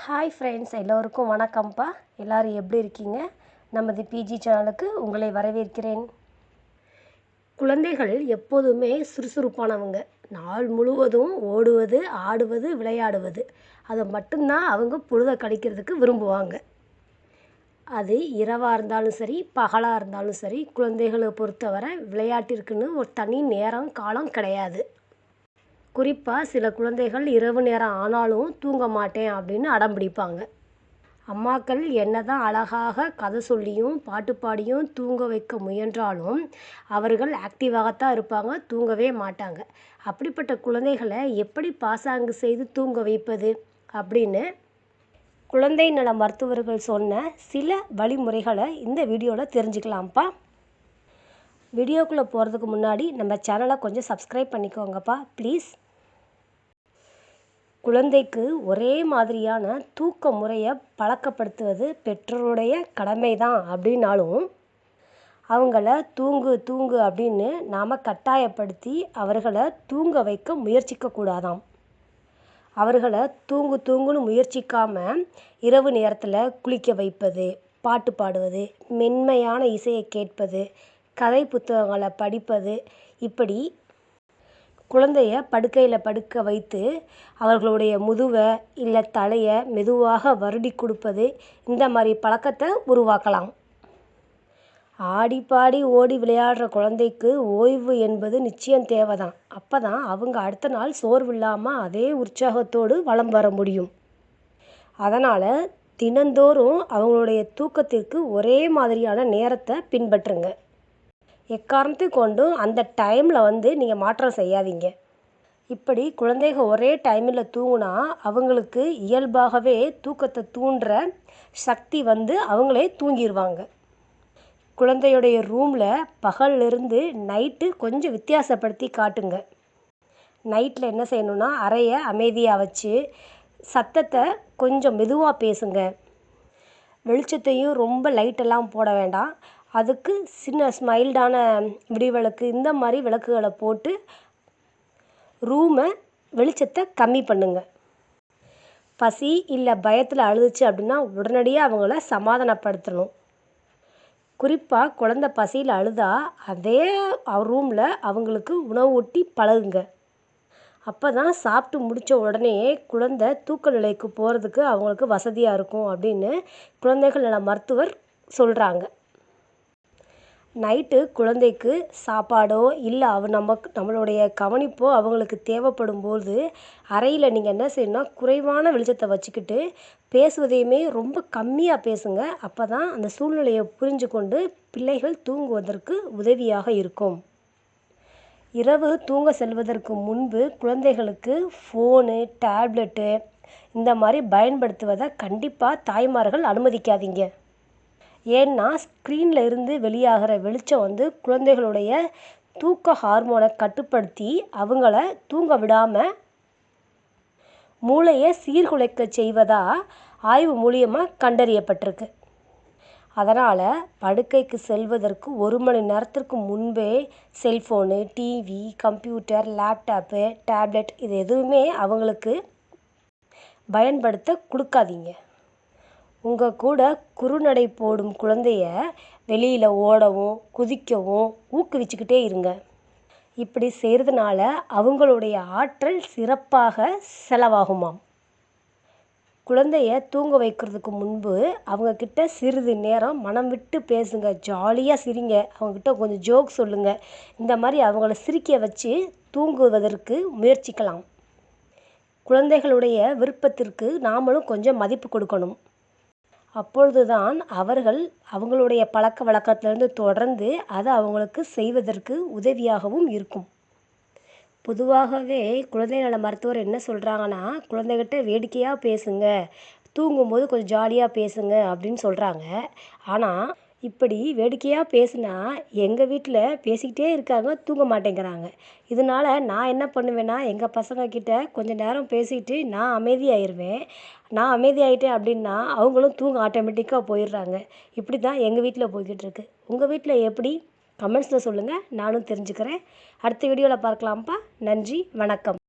Hi friends, எல்லோருக்கும் வணக்கம்ப்பா. எல்லோரும் எப்படி இருக்கீங்க? நமது பிஜி சேனலுக்கு உங்களை வரவேற்கிறேன். குழந்தைகள் எப்போதுமே சுறுசுறுப்பானவங்க. நாள் முழுவதும் ஓடுவது, ஆடுவது, விளையாடுவது, அதை மட்டும்தான் அவங்க பொழுதை கழிக்கிறதுக்கு விரும்புவாங்க. அது இரவாக இருந்தாலும் சரி, பகலாக இருந்தாலும் சரி, குழந்தைகளை பொறுத்தவரை விளையாட்டிற்குன்னு ஒரு தனி நேரம் காலம் கிடையாது. குறிப்பாக சில குழந்தைகள் இரவு நேரம் ஆனாலும் தூங்க மாட்டேன் அப்படின்னு அடம் பிடிப்பாங்க. அம்மாக்கள் என்ன தான் அழகாக கதை சொல்லியும் பாட்டு பாடியும் தூங்க வைக்க முயன்றாலும் அவர்கள் ஆக்டிவாகத்தான் இருப்பாங்க, தூங்கவே மாட்டாங்க. அப்படிப்பட்ட குழந்தைகளை எப்படி பாசாங்கு செய்து தூங்க வைப்பது அப்படின்னு குழந்தை நல மருத்துவர்கள் சொன்ன சில வழிமுறைகளை இந்த வீடியோவில் தெரிஞ்சுக்கலாம்ப்பா. வீடியோக்குள்ளே போகிறதுக்கு முன்னாடி நம்ம சேனலை கொஞ்சம் சப்ஸ்கிரைப் பண்ணிக்கோங்கப்பா ப்ளீஸ். குழந்தைக்கு ஒரே மாதிரியான தூக்க முறையை பழக்கப்படுத்துவது பெற்றோருடைய கடமை தான் அப்படின்னாலும் அவங்கள தூங்கு தூங்கு அப்படின்னு நாம் கட்டாயப்படுத்தி அவர்களை தூங்க வைக்க முயற்சிக்கக்கூடாதாம். அவர்களை தூங்கு தூங்குன்னு முயற்சிக்காமல் இரவு நேரத்தில் குளிக்க வைப்பது, பாட்டு பாடுவது, மென்மையான இசையை கேட்பது, கதை புத்தகங்களை படிப்பது, இப்படி குழந்தைய படுக்கையில் படுக்க வைத்து அவர்களுடைய முதுவை இல்லை தலையை மெதுவாக வருடி கொடுப்பது, இந்த மாதிரி பழக்கத்தை உருவாக்கலாம். ஆடி பாடி ஓடி விளையாடுற குழந்தைக்கு ஓய்வு என்பது நிச்சயம் தேவை தான். அப்போ தான் அவங்க அடுத்த நாள் சோர்வு இல்லாமல் அதே உற்சாகத்தோடு வலம் வர முடியும். அதனால் தினந்தோறும் அவங்களுடைய தூக்கத்திற்கு ஒரே மாதிரியான நேரத்தை பின்பற்றுங்க. எக்காரணத்தை கொண்டும் அந்த டைமில் நீங்கள் மாற்றம் செய்யாதீங்க. இப்படி குழந்தைகள் ஒரே டைமில் தூங்கினா அவங்களுக்கு இயல்பாகவே தூக்கத்தை தூண்டுற சக்தி அவங்களே தூங்கிடுவாங்க. குழந்தையுடைய ரூமில் பகலிருந்து நைட்டு கொஞ்சம் வித்தியாசப்படுத்தி காட்டுங்க. நைட்டில் என்ன செய்யணுன்னா, அறையை அமைதியாக வச்சு சத்தத்தை கொஞ்சம் மெதுவாக பேசுங்க. வெளிச்சத்தையும் ரொம்ப லைட்டெல்லாம் போட வேண்டாம். அதுக்கு சின்ன ஸ்மைல்டான விடிவிளக்கு, இந்த மாதிரி விளக்குகளை போட்டு ரூமை வெளிச்சத்தை கம்மி பண்ணுங்க. பசி இல்லை பயத்தில் அழுதுச்சு அப்படின்னா உடனடியாக அவங்கள சமாதானப்படுத்தணும். குறிப்பாக குழந்தை பசியில் அழுதா அதே ரூமில் அவங்களுக்கு உணவு ஊட்டி பழகுங்க. அப்போ தான் சாப்பிட்டு முடித்த உடனே குழந்தை தூக்க நிலைக்கு போகிறதுக்கு அவங்களுக்கு வசதியாக இருக்கும் அப்படின்னு குழந்தைகள் நல மருத்துவர் சொல்கிறாங்க. நைட்டு குழந்தைக்கு சாப்பாடோ இல்லை நம்மளுடைய கவனிப்போ அவங்களுக்கு தேவைப்படும் போது அறையில் நீங்கள் என்ன செய்யணும்னா, குறைவான வெளிச்சத்தை வச்சுக்கிட்டு பேசுவதையுமே ரொம்ப கம்மியாக பேசுங்க. அப்போ தான் அந்த சூழ்நிலையை புரிஞ்சு கொண்டு பிள்ளைகள் தூங்குவதற்கு உதவியாக இருக்கும். இரவு தூங்க செல்வதற்கு முன்பு குழந்தைகளுக்கு ஃபோனு, டேப்லெட்டு இந்த மாதிரி பயன்படுத்துவதை கண்டிப்பாக தாய்மார்கள் அனுமதிக்காதீங்க. ஏன்னா ஸ்க்ரீனில் இருந்து வெளியாகிற வெளிச்சம் குழந்தைகளுடைய தூக்க ஹார்மோனை கட்டுப்படுத்தி அவங்கள தூங்க விடாமல் மூளையை சீர்குலைக்க செய்வதாக ஆய்வு மூலியமாக கண்டறியப்பட்டிருக்கு. அதனால் படுக்கைக்கு செல்வதற்கு 1 மணி நேரத்திற்கு முன்பே cellphone, TV, computer, laptop, tablet இது எதுவுமே அவங்களுக்கு பயன்படுத்த கொடுக்காதீங்க. உங்கள் கூட குறுநடை போடும் குழந்தைய வெளியில் ஓடவும் குதிக்கவும் ஊக்குவிச்சுக்கிட்டே இருங்க. இப்படி செய்கிறதுனால அவங்களுடைய ஆற்றல் சிறப்பாக செலவாகுமாம். குழந்தைய தூங்க வைக்கிறதுக்கு முன்பு அவங்கக்கிட்ட சிறிது நேரம் மனம் விட்டு பேசுங்க, ஜாலியாக சிரிங்க, அவங்கக்கிட்ட கொஞ்சம் ஜோக் சொல்லுங்கள். இந்த மாதிரி அவங்கள சிரிக்க வச்சு தூங்குவதற்கு முயற்சிக்கலாம். குழந்தைகளுடைய விருப்பத்திற்கு நாமளும் கொஞ்சம் மதிப்பு கொடுக்கணும். அப்பொழுது தான் அவர்கள் அவங்களுடைய பழக்க வழக்கத்திலேருந்து தொடர்ந்து அதை அவங்களுக்கு செய்வதற்கு உதவியாகவும் இருக்கும். பொதுவாகவே குழந்தை நல மருத்துவர் என்ன சொல்கிறாங்கன்னா, குழந்தைகிட்ட வேடிக்கையாக பேசுங்க, தூங்கும்போது கொஞ்சம் ஜாலியாக பேசுங்க அப்படின்னு சொல்கிறாங்க. ஆனால் இப்படி வேடிக்கையாக பேசுனா எங்கள் வீட்டில் பேசிக்கிட்டே இருக்காங்க, தூங்க மாட்டேங்கிறாங்க. இதனால் நான் என்ன பண்ணுவேன்னா, எங்கள் பசங்கக்கிட்ட கொஞ்சம் நேரம் பேசிட்டு நான் அமைதியாகிடுவேன். நான் அமைதியாகிட்டேன் அப்படின்னா அவங்களும் தூங்க ஆட்டோமேட்டிக்காக போயிடுறாங்க. இப்படி தான் எங்கள் வீட்டில் போய்கிட்டுருக்கு. உங்கள் வீட்டில் எப்படி? கமெண்ட்ஸில் சொல்லுங்கள், நானும் தெரிஞ்சுக்கிறேன். அடுத்த வீடியோவில் பார்க்கலாம்ப்பா. நன்றி, வணக்கம்.